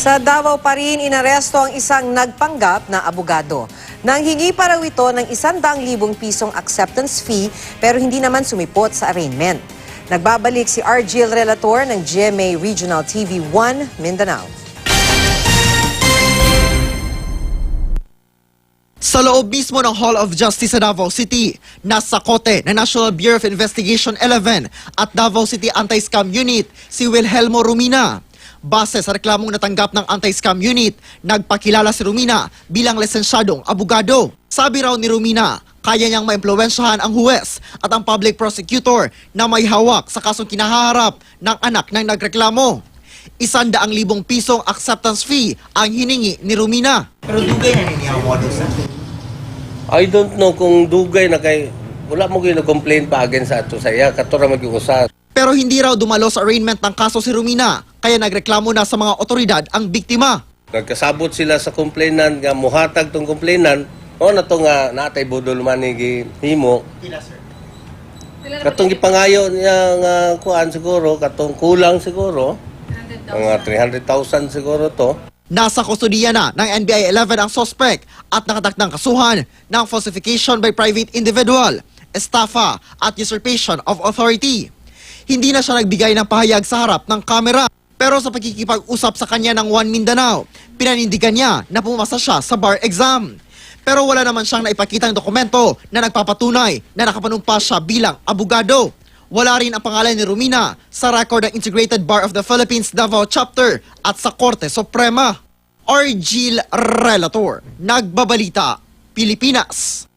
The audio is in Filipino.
Sa Davao pa rin, inaresto ang isang nagpanggap na abogado. Nanghingi pa raw ito ng 100,000 pisong acceptance fee pero hindi naman sumipot sa arraignment. Nagbabalik si Argil Relator ng GMA Regional TV 1 Mindanao. Sa loob mismo ng Hall of Justice sa Davao City, nasa kote ng National Bureau of Investigation 11 at Davao City Anti-Scam Unit si Wilhelmo Rumina. Base sa reklamong natanggap ng Anti-Scam Unit, nagpakilala si Rumina bilang lisensyadong abogado. Sabi raw ni Rumina, kaya niyang maimpluwensyahan ang huwes at ang public prosecutor na may hawak sa kasong kinaharap ng anak ng nagreklamo. 100,000 pisong acceptance fee ang hiningi ni Rumina. Pero dugay na niya ang modus. I don't know kung dugay na kay wala mo gyud complain pa against sa ato saya katura mag-uusap. Pero hindi raw dumalo sa arraignment ng kaso si Rumina, kaya nagreklamo na sa mga otoridad ang biktima. Nagkasabot sila sa complainant nga muhatag tong complainant o na to nga natay budol man ni himo. Pila, sir? Katong gipangayo niya nga kuan siguro katong kulang siguro mga 300,000 siguro to. Nasa kustudiya na ng NBI 11 ang suspect at nakatakdang kasuhan ng falsification by private individual, estafa at usurpation of authority. Hindi na siya nagbigay ng pahayag sa harap ng kamera. Pero sa pagkikipag-usap sa kanya ng One Mindanao, pinanindigan niya na pumasa siya sa bar exam. Pero wala naman siyang naipakitang dokumento na nagpapatunay na nakapanumpa siya bilang abogado. Wala rin ang pangalan ni Rumina sa record ng Integrated Bar of the Philippines Davao Chapter at sa Korte Suprema. Argil Relator, Nagbabalita, Pilipinas.